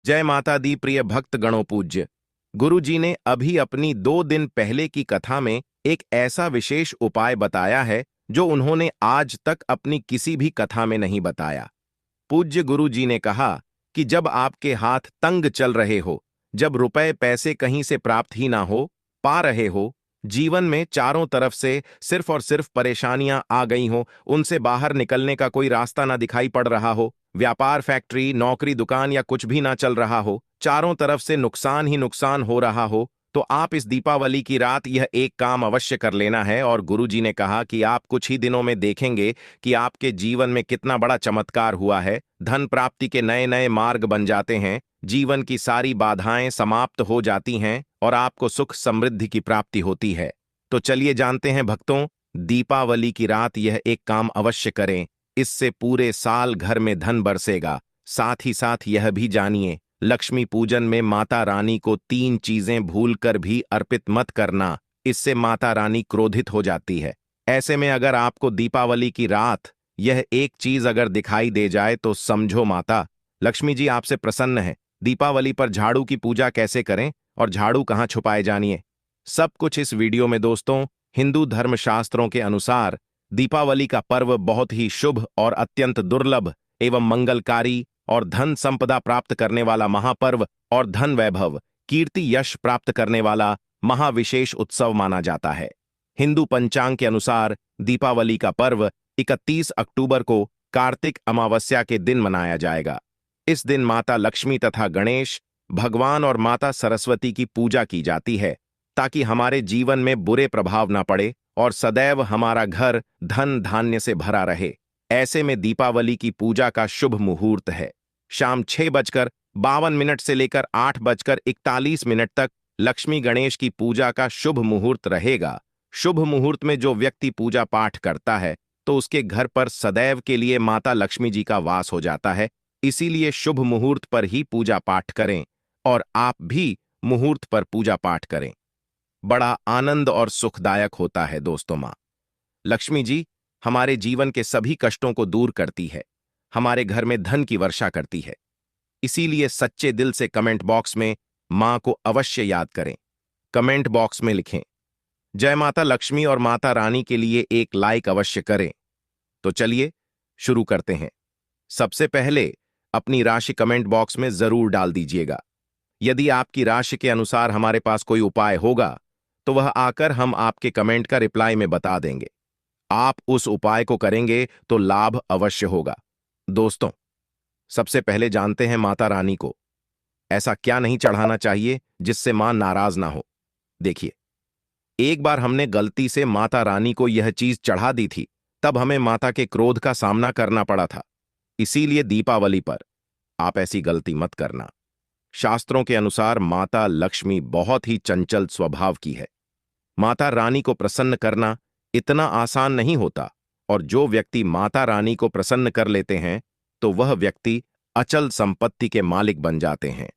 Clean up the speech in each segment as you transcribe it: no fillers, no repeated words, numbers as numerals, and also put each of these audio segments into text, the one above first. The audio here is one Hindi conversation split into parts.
जय माता दी प्रिय भक्त गणों पूज्य। गुरु जी ने अभी अपनी 2 दिन पहले की कथा में एक ऐसा विशेष उपाय बताया है जो उन्होंने आज तक अपनी किसी भी कथा में नहीं बताया। पूज्य गुरु जी ने कहा कि जब आपके हाथ तंग चल रहे हो, जब रुपए पैसे कहीं से प्राप्त ही ना हो पा रहे हो, जीवन में चारों तरफ से सिर्फ और सिर्फ परेशानियां आ गई हो, उनसे बाहर निकलने का कोई रास्ता ना दिखाई पड़ रहा हो, व्यापार फैक्ट्री नौकरी दुकान या कुछ भी ना चल रहा हो, चारों तरफ से नुकसान ही नुकसान हो रहा हो, तो आप इस दीपावली की रात यह एक काम अवश्य कर लेना है। और गुरुजी ने कहा कि आप कुछ ही दिनों में देखेंगे कि आपके जीवन में कितना बड़ा चमत्कार हुआ है। धन प्राप्ति के नए नए मार्ग बन जाते हैं, जीवन की सारी बाधाएं समाप्त हो जाती हैं और आपको सुख समृद्धि की प्राप्ति होती है। तो चलिए जानते हैं भक्तों, दीपावली की रात यह एक काम अवश्य करें, इससे पूरे साल घर में धन बरसेगा। साथ ही साथ यह भी जानिए, लक्ष्मी पूजन में माता रानी को 3 चीजें भूलकर भी अर्पित मत करना, इससे माता रानी क्रोधित हो जाती है। ऐसे में अगर आपको दीपावली की रात यह एक चीज अगर दिखाई दे जाए तो समझो माता लक्ष्मी जी आपसे प्रसन्न है। दीपावली पर झाड़ू की पूजा कैसे करें और झाड़ू कहाँ छुपाए जानिए, सब कुछ इस वीडियो में दोस्तों। हिंदू धर्मशास्त्रों के अनुसार दीपावली का पर्व बहुत ही शुभ और अत्यंत दुर्लभ एवं मंगलकारी और धन संपदा प्राप्त करने वाला महापर्व और धन वैभव कीर्ति यश प्राप्त करने वाला महाविशेष उत्सव माना जाता है। हिंदू पंचांग के अनुसार दीपावली का पर्व 31 अक्टूबर को कार्तिक अमावस्या के दिन मनाया जाएगा। इस दिन माता लक्ष्मी तथा गणेश भगवान और माता सरस्वती की पूजा की जाती है ताकि हमारे जीवन में बुरे प्रभाव न पड़े और सदैव हमारा घर धन धान्य से भरा रहे। ऐसे में दीपावली की पूजा का शुभ मुहूर्त है शाम 6:52 से लेकर 8:41 तक लक्ष्मी गणेश की पूजा का शुभ मुहूर्त रहेगा। शुभ मुहूर्त में जो व्यक्ति पूजा पाठ करता है तो उसके घर पर सदैव के लिए माता लक्ष्मी जी का वास हो जाता है। इसीलिए शुभ मुहूर्त पर ही पूजा पाठ करें और आप भी मुहूर्त पर पूजा पाठ करें। बड़ा आनंद और सुखदायक होता है दोस्तों। माँ लक्ष्मी जी हमारे जीवन के सभी कष्टों को दूर करती है, हमारे घर में धन की वर्षा करती है। इसीलिए सच्चे दिल से कमेंट बॉक्स में मां को अवश्य याद करें। कमेंट बॉक्स में लिखें जय माता लक्ष्मी और माता रानी के लिए एक लाइक अवश्य करें। तो चलिए शुरू करते हैं। सबसे पहले अपनी राशि कमेंट बॉक्स में जरूर डाल दीजिएगा। यदि आपकी राशि के अनुसार हमारे पास कोई उपाय होगा तो वह आकर हम आपके कमेंट का रिप्लाई में बता देंगे। आप उस उपाय को करेंगे तो लाभ अवश्य होगा। दोस्तों सबसे पहले जानते हैं माता रानी को ऐसा क्या नहीं चढ़ाना चाहिए जिससे मां नाराज ना हो। देखिए, एक बार हमने गलती से माता रानी को यह चीज चढ़ा दी थी, तब हमें माता के क्रोध का सामना करना पड़ा था। इसीलिए दीपावली पर आप ऐसी गलती मत करना। शास्त्रों के अनुसार माता लक्ष्मी बहुत ही चंचल स्वभाव की है। माता रानी को प्रसन्न करना इतना आसान नहीं होता और जो व्यक्ति माता रानी को प्रसन्न कर लेते हैं तो वह व्यक्ति अचल संपत्ति के मालिक बन जाते हैं।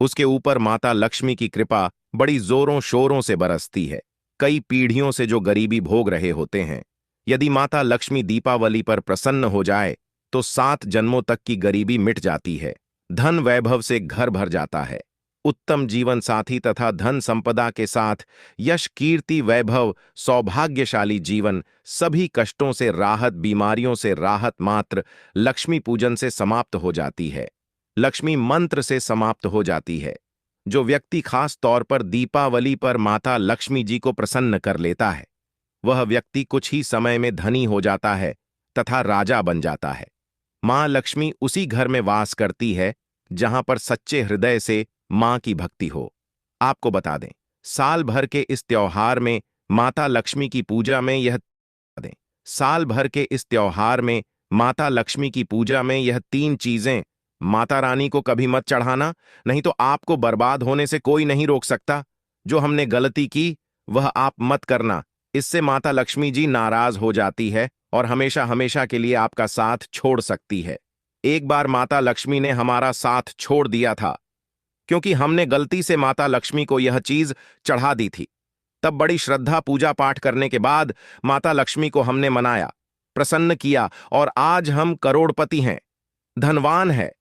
उसके ऊपर माता लक्ष्मी की कृपा बड़ी जोरों शोरों से बरसती है। कई पीढ़ियों से जो गरीबी भोग रहे होते हैं, यदि माता लक्ष्मी दीपावली पर प्रसन्न हो जाए तो 7 जन्मों तक की गरीबी मिट जाती है। धन वैभव से घर भर जाता है। उत्तम जीवन साथी तथा धन संपदा के साथ यश कीर्ति वैभव सौभाग्यशाली जीवन, सभी कष्टों से राहत, बीमारियों से राहत मात्र लक्ष्मी पूजन से समाप्त हो जाती है, लक्ष्मी मंत्र से समाप्त हो जाती है। जो व्यक्ति खास तौर पर दीपावली पर माता लक्ष्मी जी को प्रसन्न कर लेता है वह व्यक्ति कुछ ही समय में धनी हो जाता है तथा राजा बन जाता है। मां लक्ष्मी उसी घर में वास करती है जहां पर सच्चे हृदय से मां की भक्ति हो। आपको बता दें, साल भर के इस त्योहार में माता लक्ष्मी की पूजा में यह दें साल भर के इस त्योहार में माता लक्ष्मी की पूजा में यह 3 चीजें माता रानी को कभी मत चढ़ाना, नहीं तो आपको बर्बाद होने से कोई नहीं रोक सकता। जो हमने गलती की वह आप मत करना, इससे माता लक्ष्मी जी नाराज हो जाती है और हमेशा हमेशा के लिए आपका साथ छोड़ सकती है। एक बार माता लक्ष्मी ने हमारा साथ छोड़ दिया था क्योंकि हमने गलती से माता लक्ष्मी को यह चीज चढ़ा दी थी। तब बड़ी श्रद्धा पूजा पाठ करने के बाद माता लक्ष्मी को हमने मनाया, प्रसन्न किया और आज हम करोड़पति हैं, धनवान है।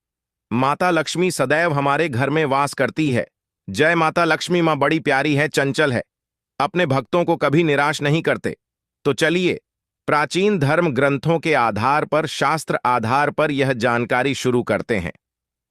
माता लक्ष्मी सदैव हमारे घर में वास करती है। जय माता लक्ष्मी। माँ बड़ी प्यारी है, चंचल है, अपने भक्तों को कभी निराश नहीं करते। तो चलिए प्राचीन धर्म ग्रंथों के आधार पर, शास्त्र आधार पर यह जानकारी शुरू करते हैं।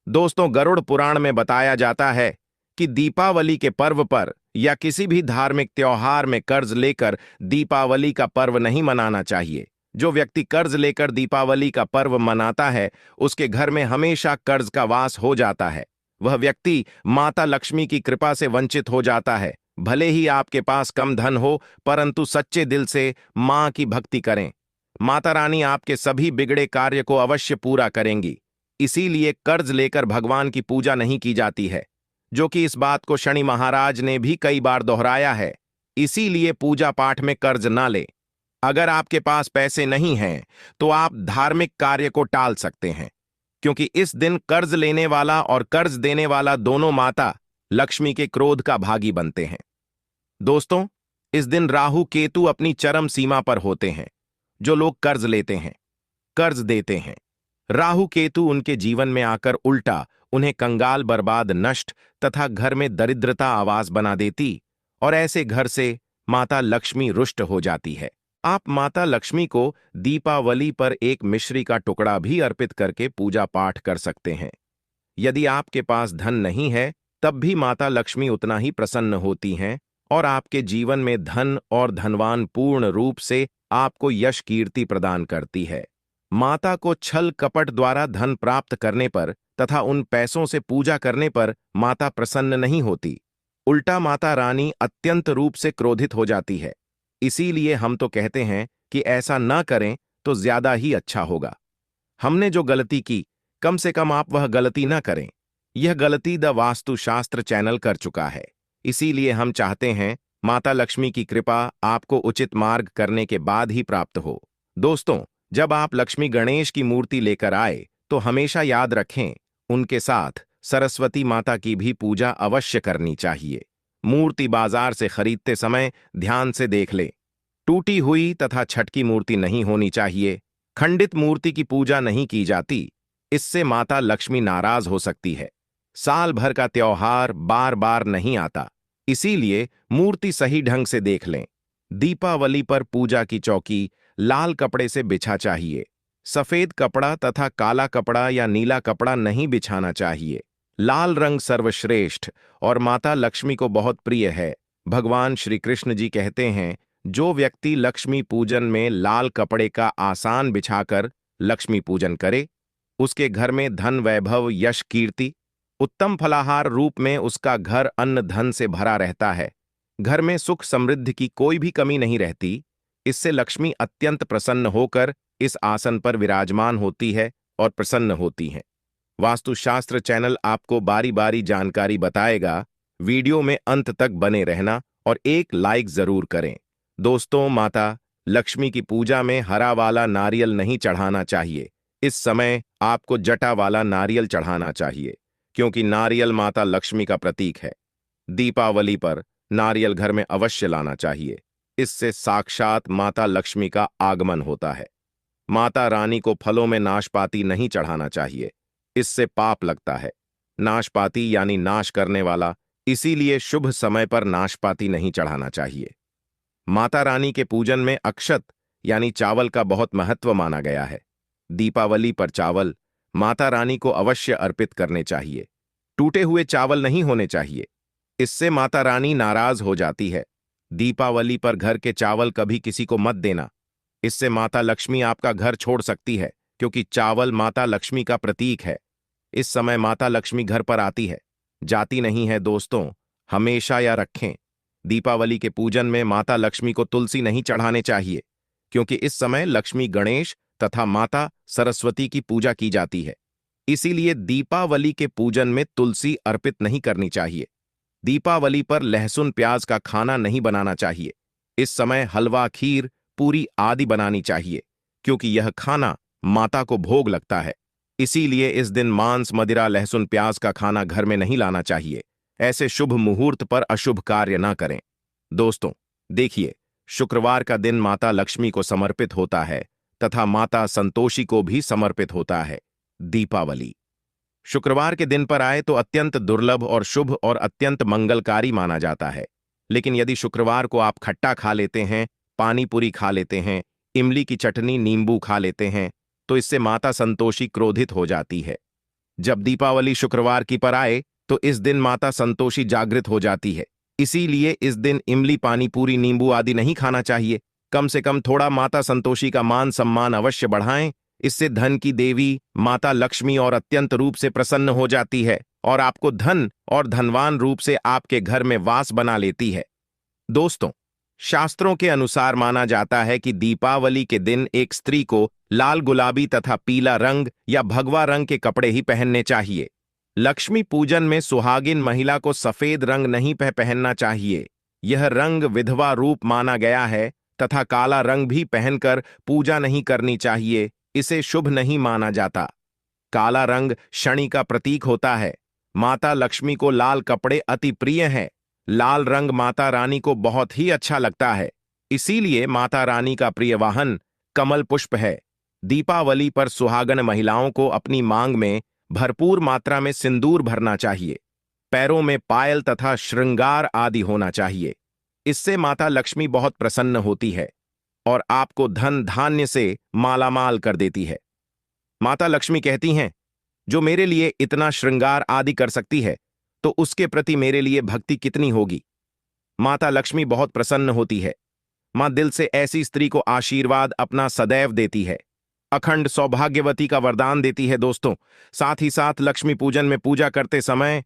दोस्तों, गरुड़ पुराण में बताया जाता है कि दीपावली के पर्व पर या किसी भी धार्मिक त्योहार में कर्ज लेकर दीपावली का पर्व नहीं मनाना चाहिए। जो व्यक्ति कर्ज लेकर दीपावली का पर्व मनाता है, उसके घर में हमेशा कर्ज का वास हो जाता है। वह व्यक्ति माता लक्ष्मी की कृपा से वंचित हो जाता है। भले ही आपके पास कम धन हो, परंतु सच्चे दिल से मां की भक्ति करें। माता रानी आपके सभी बिगड़े कार्य को अवश्य पूरा करेंगी। इसीलिए कर्ज लेकर भगवान की पूजा नहीं की जाती है, जो कि इस बात को शनि महाराज ने भी कई बार दोहराया है। इसीलिए पूजा पाठ में कर्ज ना ले। अगर आपके पास पैसे नहीं हैं, तो आप धार्मिक कार्य को टाल सकते हैं, क्योंकि इस दिन कर्ज लेने वाला और कर्ज देने वाला दोनों माता लक्ष्मी के क्रोध का भागी बनते हैं। दोस्तों, इस दिन राहु केतु अपनी चरम सीमा पर होते हैं। जो लोग कर्ज लेते हैं, कर्ज देते हैं, राहु केतु उनके जीवन में आकर उल्टा उन्हें कंगाल, बर्बाद, नष्ट तथा घर में दरिद्रता आवाज बना देती, और ऐसे घर से माता लक्ष्मी रुष्ट हो जाती है। आप माता लक्ष्मी को दीपावली पर एक मिश्री का टुकड़ा भी अर्पित करके पूजा पाठ कर सकते हैं। यदि आपके पास धन नहीं है, तब भी माता लक्ष्मी उतना ही प्रसन्न होती हैं और आपके जीवन में धन और धनवान पूर्ण रूप से आपको यश कीर्ति प्रदान करती है। माता को छल कपट द्वारा धन प्राप्त करने पर तथा उन पैसों से पूजा करने पर माता प्रसन्न नहीं होती। उल्टा माता रानी अत्यंत रूप से क्रोधित हो जाती है। इसीलिए हम तो कहते हैं कि ऐसा न करें तो ज्यादा ही अच्छा होगा। हमने जो गलती की, कम से कम आप वह गलती न करें। यह गलती द वास्तुशास्त्र चैनल कर चुका है। इसीलिए हम चाहते हैं माता लक्ष्मी की कृपा आपको उचित मार्ग करने के बाद ही प्राप्त हो। दोस्तों, जब आप लक्ष्मी गणेश की मूर्ति लेकर आए, तो हमेशा याद रखें, उनके साथ सरस्वती माता की भी पूजा अवश्य करनी चाहिए। मूर्ति बाजार से खरीदते समय ध्यान से देख ले। टूटी हुई तथा छटकी मूर्ति नहीं होनी चाहिए। खंडित मूर्ति की पूजा नहीं की जाती, इससे माता लक्ष्मी नाराज हो सकती है। साल भर का त्योहार बार बार नहीं आता, इसीलिए मूर्ति सही ढंग से देख लें। दीपावली पर पूजा की चौकी लाल कपड़े से बिछा चाहिए। सफेद कपड़ा तथा काला कपड़ा या नीला कपड़ा नहीं बिछाना चाहिए। लाल रंग सर्वश्रेष्ठ और माता लक्ष्मी को बहुत प्रिय है। भगवान श्री कृष्ण जी कहते हैं, जो व्यक्ति लक्ष्मी पूजन में लाल कपड़े का आसान बिछाकर लक्ष्मी पूजन करे, उसके घर में धन, वैभव, यश, कीर्ति, उत्तम फलाहार रूप में उसका घर अन्न धन से भरा रहता है। घर में सुख समृद्धि की कोई भी कमी नहीं रहती। इससे लक्ष्मी अत्यंत प्रसन्न होकर इस आसन पर विराजमान होती है और प्रसन्न होती हैं। वास्तुशास्त्र चैनल आपको बारी बारी जानकारी बताएगा। वीडियो में अंत तक बने रहना और एक लाइक जरूर करें। दोस्तों, माता लक्ष्मी की पूजा में हरा वाला नारियल नहीं चढ़ाना चाहिए। इस समय आपको जटा वाला नारियल चढ़ाना चाहिए, क्योंकि नारियल माता लक्ष्मी का प्रतीक है। दीपावली पर नारियल घर में अवश्य लाना चाहिए। इससे साक्षात माता लक्ष्मी का आगमन होता है। माता रानी को फलों में नाशपाती नहीं चढ़ाना चाहिए, इससे पाप लगता है। नाशपाती यानी नाश करने वाला, इसीलिए शुभ समय पर नाशपाती नहीं चढ़ाना चाहिए। माता रानी के पूजन में अक्षत यानी चावल का बहुत महत्व माना गया है। दीपावली पर चावल माता रानी को अवश्य अर्पित करने चाहिए। टूटे हुए चावल नहीं होने चाहिए, इससे माता रानी नाराज हो जाती है। दीपावली पर घर के चावल कभी किसी को मत देना, इससे माता लक्ष्मी आपका घर छोड़ सकती है, क्योंकि चावल माता लक्ष्मी का प्रतीक है। इस समय माता लक्ष्मी घर पर आती है, जाती नहीं है। दोस्तों, हमेशा याद रखें, दीपावली के पूजन में माता लक्ष्मी को तुलसी नहीं चढ़ाने चाहिए, क्योंकि इस समय लक्ष्मी, गणेश तथा माता सरस्वती की पूजा की जाती है। इसीलिए दीपावली के पूजन में तुलसी अर्पित नहीं करनी चाहिए। दीपावली पर लहसुन प्याज का खाना नहीं बनाना चाहिए। इस समय हलवा, खीर, पूरी आदि बनानी चाहिए, क्योंकि यह खाना माता को भोग लगता है। इसीलिए इस दिन मांस, मदिरा, लहसुन प्याज का खाना घर में नहीं लाना चाहिए। ऐसे शुभ मुहूर्त पर अशुभ कार्य ना करें। दोस्तों, देखिए, शुक्रवार का दिन माता लक्ष्मी को समर्पित होता है तथा माता संतोषी को भी समर्पित होता है। दीपावली शुक्रवार के दिन पर आए तो अत्यंत दुर्लभ और शुभ और अत्यंत मंगलकारी माना जाता है। लेकिन यदि शुक्रवार को आप खट्टा खा लेते हैं, पानी पूरी खा लेते हैं, इमली की चटनी, नींबू खा लेते हैं, तो इससे माता संतोषी क्रोधित हो जाती है। जब दीपावली शुक्रवार की पर आए तो इस दिन माता संतोषी जागृत हो जाती है। इसीलिए इस दिन इमली, पानी पूरी, नींबू आदि नहीं खाना चाहिए। कम से कम थोड़ा माता संतोषी का मान सम्मान अवश्य बढ़ाएं। इससे धन की देवी माता लक्ष्मी और अत्यंत रूप से प्रसन्न हो जाती है और आपको धन और धनवान रूप से आपके घर में वास बना लेती है। दोस्तों, शास्त्रों के अनुसार माना जाता है कि दीपावली के दिन एक स्त्री को लाल, गुलाबी तथा पीला रंग या भगवा रंग के कपड़े ही पहनने चाहिए। लक्ष्मी पूजन में सुहागिन महिला को सफेद रंग नहीं पहनना चाहिए। यह रंग विधवा रूप माना गया है तथा काला रंग भी पहनकर पूजा नहीं करनी चाहिए। इसे शुभ नहीं माना जाता। काला रंग शनि का प्रतीक होता है। माता लक्ष्मी को लाल कपड़े अति प्रिय हैं। लाल रंग माता रानी को बहुत ही अच्छा लगता है। इसीलिए माता रानी का प्रिय वाहन कमल पुष्प है। दीपावली पर सुहागन महिलाओं को अपनी मांग में भरपूर मात्रा में सिंदूर भरना चाहिए। पैरों में पायल तथा श्रृंगार आदि होना चाहिए। इससे माता लक्ष्मी बहुत प्रसन्न होती है और आपको धन धान्य से मालामाल कर देती है। माता लक्ष्मी कहती हैं, जो मेरे लिए इतना श्रृंगार आदि कर सकती है तो उसके प्रति मेरे लिए भक्ति कितनी होगी। माता लक्ष्मी बहुत प्रसन्न होती है। मां दिल से ऐसी स्त्री को आशीर्वाद अपना सदैव देती है। अखंड सौभाग्यवती का वरदान देती है। दोस्तों, साथ ही साथ लक्ष्मी पूजन में पूजा करते समय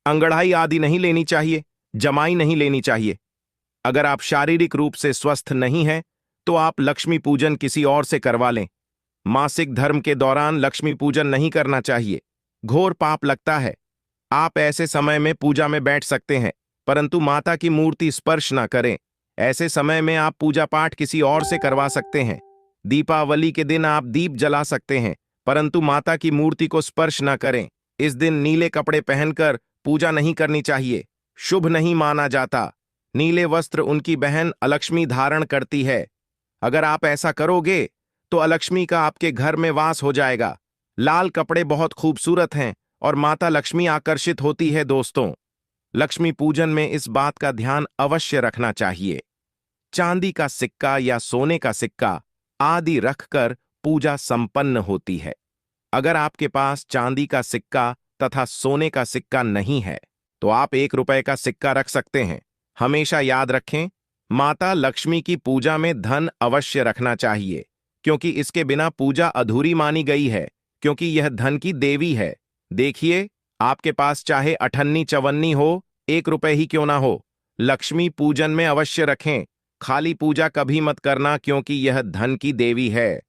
अंगड़ाई आदि नहीं लेनी चाहिए, जमाई नहीं लेनी चाहिए। अगर आप शारीरिक रूप से स्वस्थ नहीं हैं तो आप लक्ष्मी पूजन किसी और से करवा लें। मासिक धर्म के दौरान लक्ष्मी पूजन नहीं करना चाहिए, घोर पाप लगता है। आप ऐसे समय में पूजा में बैठ सकते हैं परंतु माता की मूर्ति स्पर्श ना करें। ऐसे समय में आप पूजा पाठ किसी और से करवा सकते हैं। दीपावली के दिन आप दीप जला सकते हैं परंतु माता की मूर्ति को स्पर्श ना करें। इस दिन नीले कपड़े पहनकर पूजा नहीं करनी चाहिए, शुभ नहीं माना जाता। नीले वस्त्र उनकी बहन अलक्ष्मी धारण करती है। अगर आप ऐसा करोगे तो अलक्ष्मी का आपके घर में वास हो जाएगा। लाल कपड़े बहुत खूबसूरत हैं और माता लक्ष्मी आकर्षित होती है। दोस्तों, लक्ष्मी पूजन में इस बात का ध्यान अवश्य रखना चाहिए। चांदी का सिक्का या सोने का सिक्का आदि रखकर पूजा संपन्न होती है। अगर आपके पास चांदी का सिक्का तथा सोने का सिक्का नहीं है तो आप 1 रुपए का सिक्का रख सकते हैं। हमेशा याद रखें, माता लक्ष्मी की पूजा में धन अवश्य रखना चाहिए क्योंकि इसके बिना पूजा अधूरी मानी गई है, क्योंकि यह धन की देवी है। देखिए, आपके पास चाहे अठन्नी चवन्नी हो, 1 रुपए ही क्यों ना हो, लक्ष्मी पूजन में अवश्य रखें। खाली पूजा कभी मत करना क्योंकि यह धन की देवी है।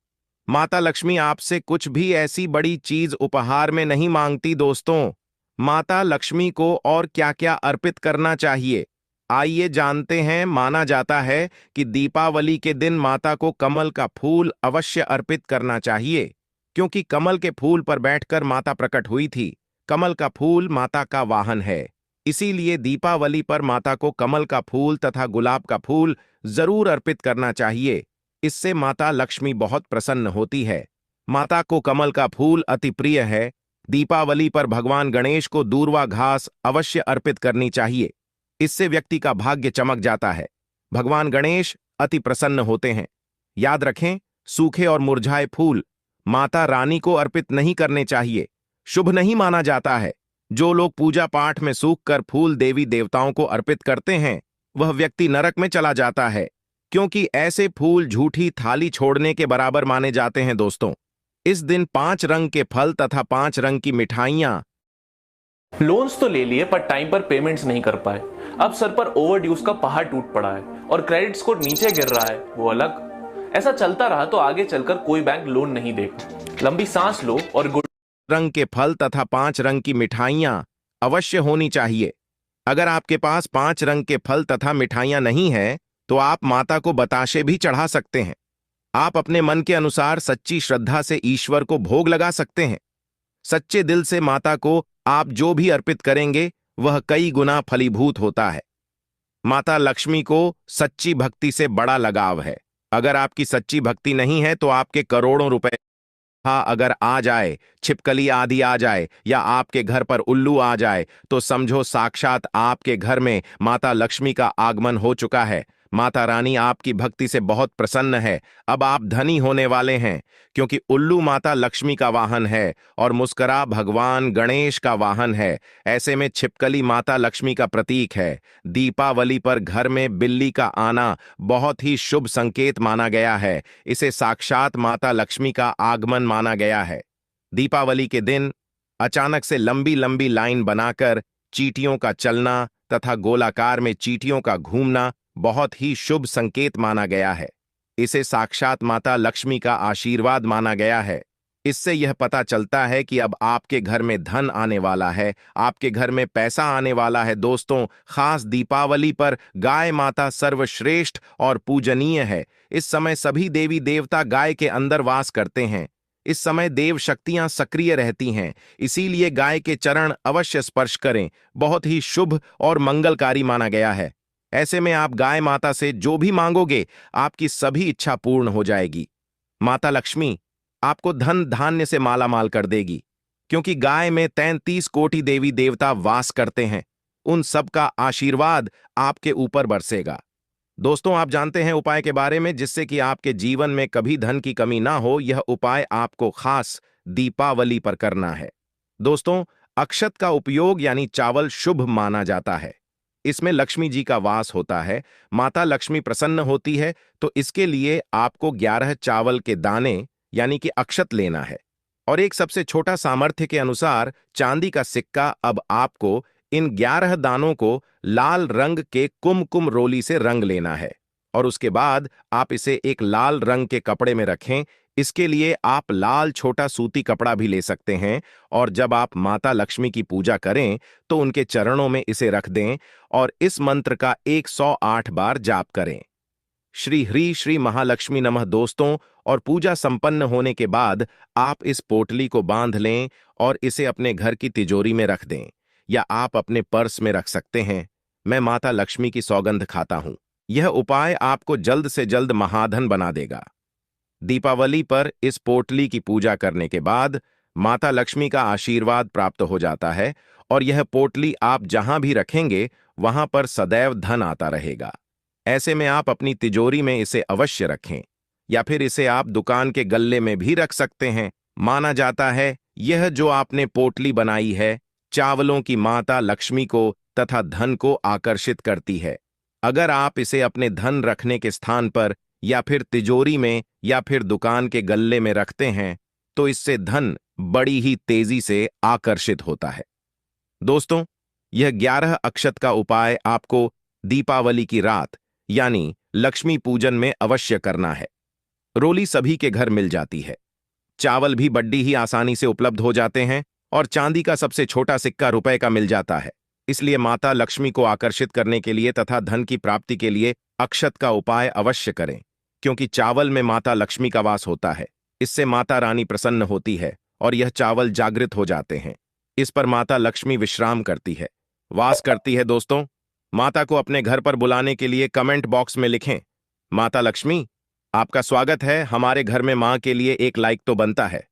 माता लक्ष्मी आपसे कुछ भी ऐसी बड़ी चीज उपहार में नहीं मांगती। दोस्तों, माता लक्ष्मी को और क्या क्या अर्पित करना चाहिए, आइए जानते हैं। माना जाता है कि दीपावली के दिन माता को कमल का फूल अवश्य अर्पित करना चाहिए क्योंकि कमल के फूल पर बैठकर माता प्रकट हुई थी। कमल का फूल माता का वाहन है। इसीलिए दीपावली पर माता को कमल का फूल तथा गुलाब का फूल जरूर अर्पित करना चाहिए। इससे माता लक्ष्मी बहुत प्रसन्न होती है। माता को कमल का फूल अति प्रिय है। दीपावली पर भगवान गणेश को दूर्वा घास अवश्य अर्पित करनी चाहिए। इससे व्यक्ति का भाग्य चमक जाता है। भगवान गणेश अति प्रसन्न होते हैं। याद रखें, सूखे और मुरझाए फूल माता रानी को अर्पित नहीं करने चाहिए, शुभ नहीं माना जाता है। जो लोग पूजा पाठ में सूखकर फूल देवी देवताओं को अर्पित करते हैं वह व्यक्ति नरक में चला जाता है क्योंकि ऐसे फूल झूठी थाली छोड़ने के बराबर माने जाते हैं। दोस्तों, इस दिन 5 रंग के फल तथा 5 रंग की मिठाइयां। लोन्स तो ले लिए पर टाइम पर पेमेंट्स नहीं कर पाए। अब सर पर ओवरड्यूज का पहाड़ टूट पड़ा है और क्रेडिट स्कोर नीचे गिर रहा है, वो अलग। ऐसा चलता रहा तो आगे चलकर कोई बैंक लोन नहीं देगा। लंबी सांस लो और गुड रंग के फल तथा 5 रंग की मिठाइयां अवश्य होनी चाहिए। अगर आपके पास 5 रंग के फल तथा मिठाइयां नहीं है तो आप माता को बताशे भी चढ़ा सकते हैं। आप अपने मन के अनुसार सच्ची श्रद्धा से ईश्वर को भोग लगा सकते हैं। सच्चे दिल से माता को आप जो भी अर्पित करेंगे वह कई गुना फलीभूत होता है। माता लक्ष्मी को सच्ची भक्ति से बड़ा लगाव है। अगर आपकी सच्ची भक्ति नहीं है तो आपके करोड़ों रुपए हाँ, अगर आ जाए, छिपकली आदि आ जाए या आपके घर पर उल्लू आ जाए तो समझो साक्षात आपके घर में माता लक्ष्मी का आगमन हो चुका है। माता रानी आपकी भक्ति से बहुत प्रसन्न है। अब आप धनी होने वाले हैं, क्योंकि उल्लू माता लक्ष्मी का वाहन है और मुस्करा भगवान गणेश का वाहन है। ऐसे में छिपकली माता लक्ष्मी का प्रतीक है। दीपावली पर घर में बिल्ली का आना बहुत ही शुभ संकेत माना गया है। इसे साक्षात माता लक्ष्मी का आगमन माना गया है। दीपावली के दिन अचानक से लंबी लंबी लाइन बनाकर चींटियों का चलना तथा गोलाकार में चींटियों का घूमना बहुत ही शुभ संकेत माना गया है। इसे साक्षात माता लक्ष्मी का आशीर्वाद माना गया है। इससे यह पता चलता है कि अब आपके घर में धन आने वाला है, आपके घर में पैसा आने वाला है। दोस्तों, खास दीपावली पर गाय माता सर्वश्रेष्ठ और पूजनीय है। इस समय सभी देवी देवता गाय के अंदर वास करते हैं। इस समय देव शक्तियां सक्रिय रहती हैं, इसीलिए गाय के चरण अवश्य स्पर्श करें। बहुत ही शुभ और मंगलकारी माना गया है। ऐसे में आप गाय माता से जो भी मांगोगे, आपकी सभी इच्छा पूर्ण हो जाएगी। माता लक्ष्मी आपको धन धान्य से मालामाल कर देगी, क्योंकि गाय में 33 कोटि देवी देवता वास करते हैं। उन सब का आशीर्वाद आपके ऊपर बरसेगा। दोस्तों, आप जानते हैं उपाय के बारे में, जिससे कि आपके जीवन में कभी धन की कमी ना हो। यह उपाय आपको खास दीपावली पर करना है। दोस्तों, अक्षत का उपयोग यानी चावल शुभ माना जाता है। इसमें लक्ष्मी जी का वास होता है, माता लक्ष्मी प्रसन्न होती है। तो इसके लिए आपको 11 चावल के दाने यानी कि अक्षत लेना है और एक सबसे छोटा सामर्थ्य के अनुसार चांदी का सिक्का। अब आपको इन 11 दानों को लाल रंग के कुमकुम रोली से रंग लेना है और उसके बाद आप इसे एक लाल रंग के कपड़े में रखें। इसके लिए आप लाल छोटा सूती कपड़ा भी ले सकते हैं और जब आप माता लक्ष्मी की पूजा करें तो उनके चरणों में इसे रख दें और इस मंत्र का 108 बार जाप करें। श्री ह्री श्री महालक्ष्मी नमः। दोस्तों, और पूजा संपन्न होने के बाद आप इस पोटली को बांध लें और इसे अपने घर की तिजोरी में रख दें या आप अपने पर्स में रख सकते हैं। मैं माता लक्ष्मी की सौगंध खाता हूं। यह उपाय आपको जल्द से जल्द महाधन बना देगा। दीपावली पर इस पोटली की पूजा करने के बाद माता लक्ष्मी का आशीर्वाद प्राप्त हो जाता है और यह पोटली आप जहां भी रखेंगे वहां पर सदैव धन आता रहेगा। ऐसे में आप अपनी तिजोरी में इसे अवश्य रखें या फिर इसे आप दुकान के गल्ले में भी रख सकते हैं। माना जाता है यह जो आपने पोटली बनाई है चावलों की माता लक्ष्मी को तथा धन को आकर्षित करती है। अगर आप इसे अपने धन रखने के स्थान पर या फिर तिजोरी में या फिर दुकान के गल्ले में रखते हैं तो इससे धन बड़ी ही तेजी से आकर्षित होता है। दोस्तों, यह 11 अक्षत का उपाय आपको दीपावली की रात यानी लक्ष्मी पूजन में अवश्य करना है। रोली सभी के घर मिल जाती है, चावल भी बड्डी ही आसानी से उपलब्ध हो जाते हैं और चांदी का सबसे छोटा सिक्का रुपए का मिल जाता है। इसलिए माता लक्ष्मी को आकर्षित करने के लिए तथा धन की प्राप्ति के लिए अक्षत का उपाय अवश्य करें, क्योंकि चावल में माता लक्ष्मी का वास होता है। इससे माता रानी प्रसन्न होती है और यह चावल जागृत हो जाते हैं। इस पर माता लक्ष्मी विश्राम करती है, वास करती है। दोस्तों, माता को अपने घर पर बुलाने के लिए कमेंट बॉक्स में लिखें, माता लक्ष्मी आपका स्वागत है हमारे घर में। मां के लिए एक लाइक तो बनता है।